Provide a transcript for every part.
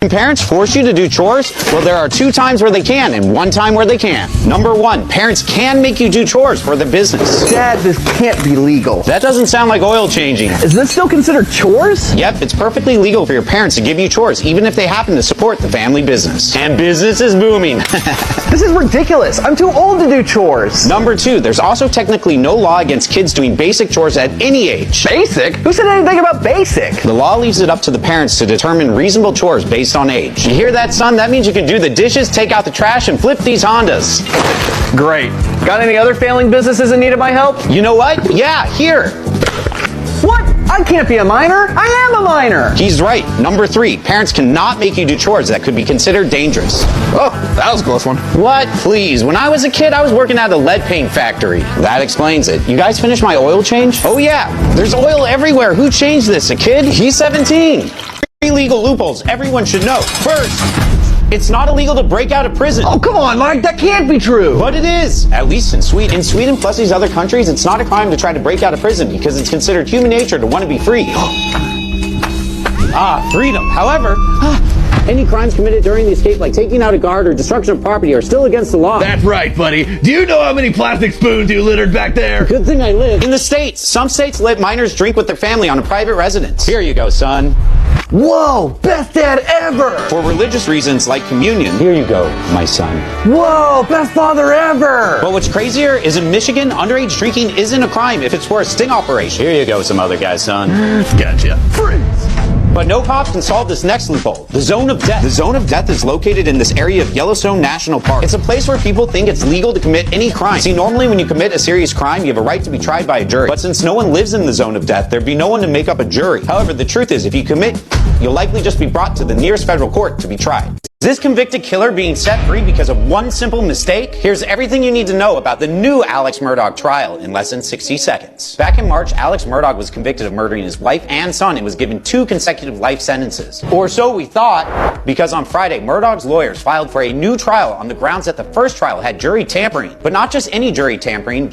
When parents force you to do chores, well, there are 2 times where they can and 1 time where they can't. Number 1, parents can make you do chores for the business. Dad, this can't be legal. That doesn't sound like oil changing. Is this still considered chores? Yep, it's perfectly legal for your parents to give you chores, even if they happen to support the family business. And business is booming. This is ridiculous. I'm too old to do chores. Number 2, there's also technically no law against kids doing basic chores at any age. Basic? Who said anything about basic? The law leaves it up to the parents to determine reasonable chores based on age. You hear that, son? That means you can do the dishes, take out the trash, and flip these Hondas. Great. Got any other failing businesses in need of my help? You know what? Yeah, here. What? I can't be a minor. I am a minor. He's right. Number 3, parents cannot make you do chores that could be considered dangerous. Oh, that was a close one. What? Please. When I was a kid, I was working at a lead paint factory. That explains it. You guys finished my oil change? Oh yeah, there's oil everywhere. Who changed this? A kid? He's 17. 3 legal loopholes everyone should know. First, it's not illegal to break out of prison. Oh, come on, Mike. That can't be true. But it is, at least in Sweden. In Sweden plus these other countries, it's not a crime to try to break out of prison because it's considered human nature to want to be free. Freedom. However, any crimes committed during the escape, like taking out a guard or destruction of property, are still against the law. That's right, buddy. Do you know how many plastic spoons you littered back there? Good thing I live in the States. Some states let minors drink with their family on a private residence. Here you go, son. Whoa, best dad ever. For religious reasons like communion, here you go, my son. Whoa, best father ever. But what's crazier is in Michigan, underage drinking isn't a crime if it's for a sting operation. Here you go, some other guy's son. Gotcha. Freeze. But no cops can solve this next loophole, the zone of death. The zone of death is located in this area of Yellowstone National Park. It's a place where people think it's legal to commit any crime. See, normally when you commit a serious crime, you have a right to be tried by a jury. But since no one lives in the zone of death, there'd be no one to make up a jury. However, the truth is, if you commit, you'll likely just be brought to the nearest federal court to be tried. Is this convicted killer being set free because of one simple mistake? Here's everything you need to know about the new Alex Murdaugh trial in less than 60 seconds. Back in March, Alex Murdaugh was convicted of murdering his wife and son and was given 2 consecutive life sentences. Or so we thought, because on Friday, Murdaugh's lawyers filed for a new trial on the grounds that the first trial had jury tampering. But not just any jury tampering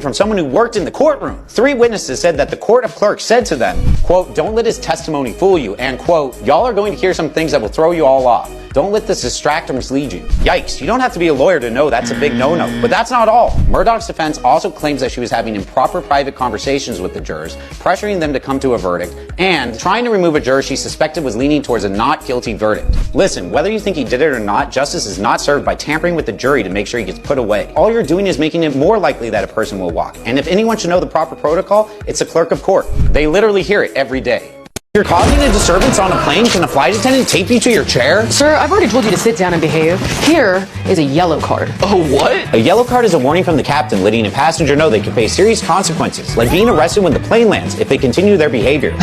from someone who worked in the courtroom. 3 witnesses said that the court of clerks said to them, quote, "Don't let his testimony fool you," and quote, "Y'all are going to hear some things that will throw you all off. Don't let this distract or mislead you." Yikes, you don't have to be a lawyer to know that's a big no-no. But that's not all. Murdaugh's defense also claims that she was having improper private conversations with the jurors, pressuring them to come to a verdict, and trying to remove a juror she suspected was leaning towards a not guilty verdict. Listen, whether you think he did it or not, justice is not served by tampering with the jury to make sure he gets put away. All you're doing is making it more likely that a person will walk. And if anyone should know the proper protocol, it's a clerk of court. They literally hear it every day. If you're causing a disturbance on a plane, can a flight attendant tape you to your chair? Sir, I've already told you to sit down and behave. Here is a yellow card. Oh, what? A yellow card is a warning from the captain letting a passenger know they could face serious consequences, like being arrested when the plane lands if they continue their behavior.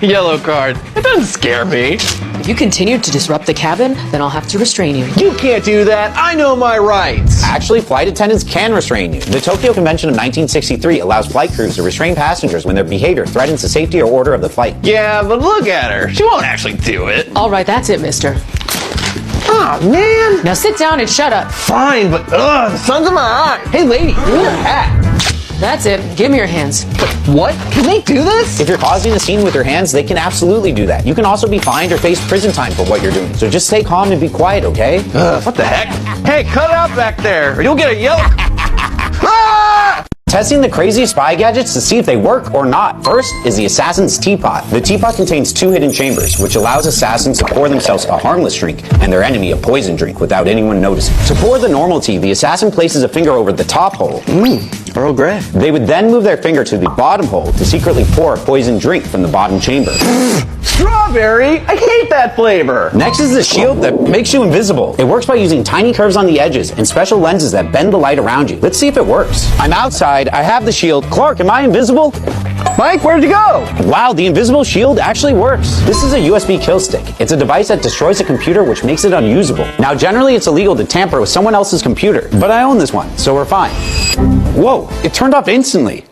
Yellow card. It doesn't scare me. If you continue to disrupt the cabin, then I'll have to restrain you. You can't do that. I know my rights. Actually, flight attendants can restrain you. The Tokyo Convention of 1963 allows flight crews to restrain passengers when their behavior threatens the safety or order of the flight. Yeah, but look at her. She won't actually do it. All right, that's it, mister. Oh, man. Now sit down and shut up. Fine, but the sun's in my eye. Hey, lady, give me your hat. That's it. Give me your hands. What? Can they do this? If you're causing a scene with your hands, they can absolutely do that. You can also be fined or face prison time for what you're doing. So just stay calm and be quiet, okay? What the heck? Hey, cut it out back there, or you'll get a yellow. Ah! Testing the craziest spy gadgets to see if they work or not. First is the Assassin's Teapot. The teapot contains 2 hidden chambers, which allows assassins to pour themselves a harmless drink and their enemy a poison drink without anyone noticing. To pour the normal tea, the assassin places a finger over the top hole. Earl Grey. They would then move their finger to the bottom hole to secretly pour a poison drink from the bottom chamber. Strawberry? I hate that flavor. Next is the shield that makes you invisible. It works by using tiny curves on the edges and special lenses that bend the light around you. Let's see if it works. I'm outside. I have the shield. Clark, am I invisible? Mike, where'd you go? Wow, the invisible shield actually works. This is a USB kill stick. It's a device that destroys a computer, which makes it unusable. Now, generally it's illegal to tamper with someone else's computer, but I own this one, so we're fine. Whoa, it turned off instantly.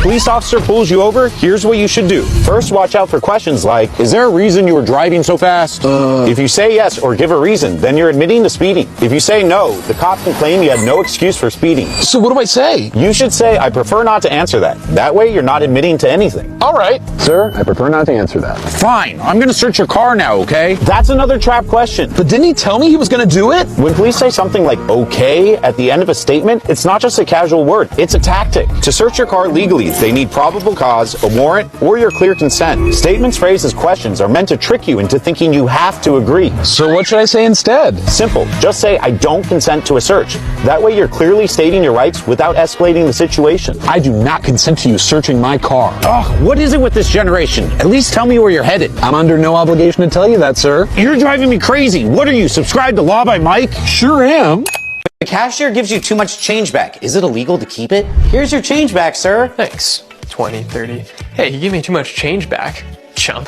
police officer pulls you over, here's what you should do. First, watch out for questions like, is there a reason you were driving so fast? If you say yes or give a reason, then you're admitting to speeding. If you say no, the cop can claim you had no excuse for speeding. So what do I say? You should say, I prefer not to answer that. That way, you're not admitting to anything. All right. Sir, I prefer not to answer that. Fine, I'm gonna search your car now, okay? That's another trap question. But didn't he tell me he was gonna do it? When police say something like okay at the end of a statement, it's not just a casual word, it's a tactic. To search your car legally, they need probable cause, a warrant, or your clear consent. Statements phrased as questions are meant to trick you into thinking you have to agree. So what should I say instead? Simple. Just say, I don't consent to a search. That way you're clearly stating your rights without escalating the situation. I do not consent to you searching my car. Ugh, what is it with this generation? At least tell me where you're headed. I'm under no obligation to tell you that, sir. You're driving me crazy. What are you, subscribed to Law by Mike? Sure am. The cashier gives you too much change back. Is it illegal to keep it? Here's your change back, sir. Thanks. 20, 30. Hey, you gave me too much change back. Chump.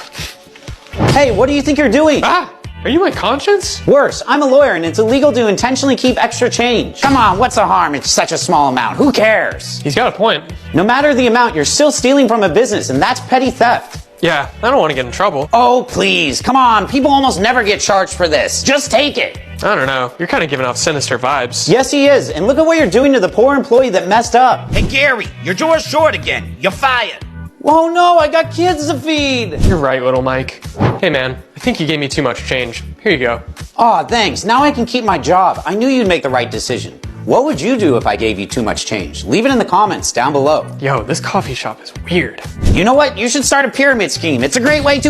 Hey, what do you think you're doing? Ah! Are you my conscience? Worse, I'm a lawyer and it's illegal to intentionally keep extra change. Come on, what's the harm? It's such a small amount. Who cares? He's got a point. No matter the amount, you're still stealing from a business and that's petty theft. Yeah, I don't want to get in trouble. Oh, please. Come on. People almost never get charged for this. Just take it. I don't know. You're kind of giving off sinister vibes. Yes, he is. And look at what you're doing to the poor employee that messed up. Hey, Gary, your door's short again. You're fired. Oh no, I got kids to feed. You're right, little Mike. Hey, man, I think you gave me too much change. Here you go. Aw, thanks. Now I can keep my job. I knew you'd make the right decision. What would you do if I gave you too much change? Leave it in the comments down below. Yo, this coffee shop is weird. You know what? You should start a pyramid scheme. It's a great way to...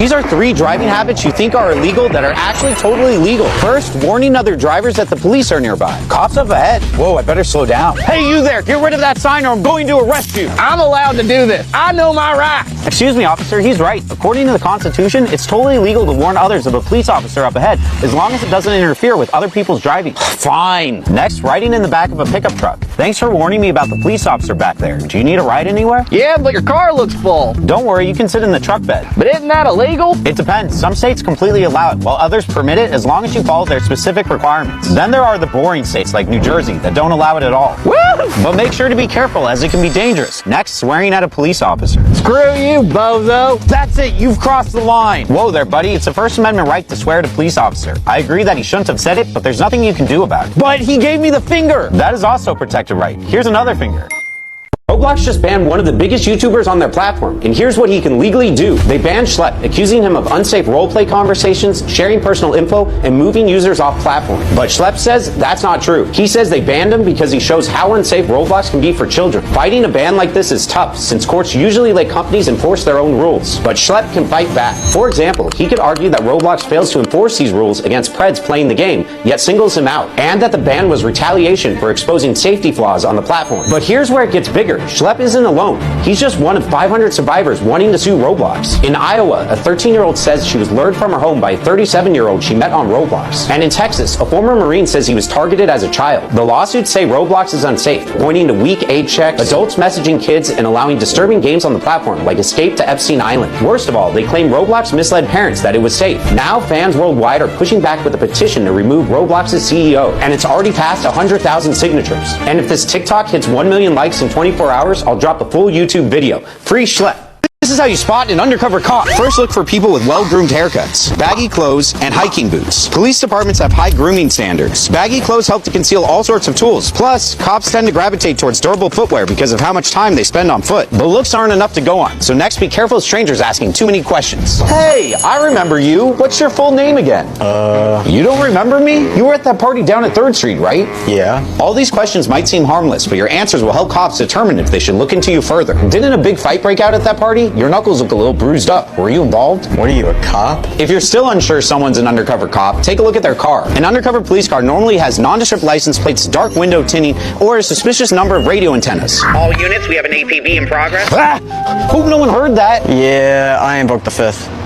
These are 3 driving habits you think are illegal that are actually totally legal. First, warning other drivers that the police are nearby. Cops up ahead. Whoa, I better slow down. Hey, you there, get rid of that sign or I'm going to arrest you. I'm allowed to do this. I know my rights. Excuse me, officer, he's right. According to the Constitution, it's totally legal to warn others of a police officer up ahead, as long as it doesn't interfere with other people's driving. Fine. Next, riding in the back of a pickup truck. Thanks for warning me about the police officer back there. Do you need a ride anywhere? Yeah, but your car looks full. Don't worry, you can sit in the truck bed. But isn't that illegal? It depends. Some states completely allow it, while others permit it as long as you follow their specific requirements. Then there are the boring states like New Jersey that don't allow it at all. Woo! But make sure to be careful as it can be dangerous. Next, swearing at a police officer. Screw you, bozo. That's it, you've crossed the line. Whoa there, buddy. It's a First Amendment right to swear at a police officer. I agree that he shouldn't have said it, but there's nothing you can do about it. But he gave me the finger. That is also a protected right. Here's another finger. Roblox just banned one of the biggest YouTubers on their platform, and here's what he can legally do. They banned Schlep, accusing him of unsafe roleplay conversations, sharing personal info, and moving users off platform. But Schlep says that's not true. He says they banned him because he shows how unsafe Roblox can be for children. Fighting a ban like this is tough, since courts usually let companies enforce their own rules. But Schlep can fight back. For example, he could argue that Roblox fails to enforce these rules against Preds playing the game, yet singles him out, and that the ban was retaliation for exposing safety flaws on the platform. But here's where it gets bigger. Schlep isn't alone. He's just one of 500 survivors wanting to sue Roblox. In Iowa, a 13-year-old says she was lured from her home by a 37-year-old she met on Roblox. And in Texas, a former Marine says he was targeted as a child. The lawsuits say Roblox is unsafe, pointing to weak age checks, adults messaging kids, and allowing disturbing games on the platform like Escape to Epstein Island. Worst of all, they claim Roblox misled parents that it was safe. Now, fans worldwide are pushing back with a petition to remove Roblox's CEO, and it's already passed 100,000 signatures. And if this TikTok hits 1 million likes in 24 hours, I'll drop a full YouTube video. Free Schlep. This is how you spot an undercover cop. First, look for people with well-groomed haircuts, baggy clothes, and hiking boots. Police departments have high grooming standards. Baggy clothes help to conceal all sorts of tools. Plus, cops tend to gravitate towards durable footwear because of how much time they spend on foot. But looks aren't enough to go on, so next be careful of strangers asking too many questions. Hey, I remember you. What's your full name again? You don't remember me? You were at that party down at 3rd Street, right? Yeah. All these questions might seem harmless, but your answers will help cops determine if they should look into you further. Didn't a big fight break out at that party? Your knuckles look a little bruised up. Were you involved? What are you, a cop? If you're still unsure someone's an undercover cop, take a look at their car. An undercover police car normally has nondescript license plates, dark window tinting, or a suspicious number of radio antennas. All units, we have an APB in progress. Ah! Hope no one heard that. Yeah, I invoked the 5th.